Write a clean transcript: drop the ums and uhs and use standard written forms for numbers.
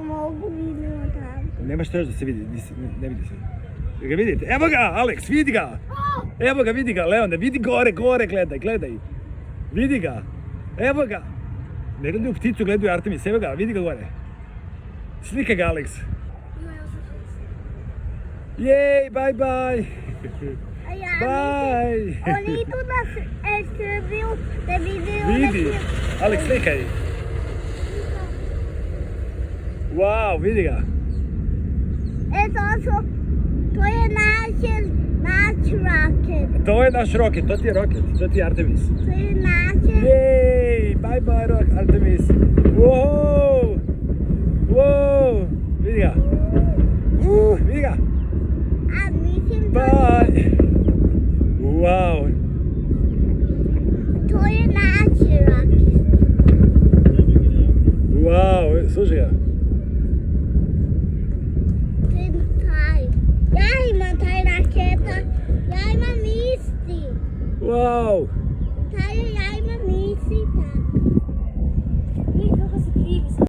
mogu vidjeti tamo. Nema što još da se vidi, ne vidi se. Ga vidite? Evo ga, Alex, vidi ga! Evo ga, vidi ga, Leone, vidi gore, gledaj. Vidi ga, evo ga. Ne gledaju pticu, gledaju Artemis, evo ga, vidi ga gore. Slika ga, Alex. Jej, bye. Bye. Oni idu na Srbiju da vide Vidi, Alex, slikaj. Wow, vidi ga. To je naš roket. To je naš roket, to ti je Artemis. To je naš. Jej, bye, Artemis. Wow, vidi ga. Vidi ga. A mislim Bye. Wow. to je naš roket. Wow, slušaj ga. Ja imam taj raketa, ja imam isti. Wow.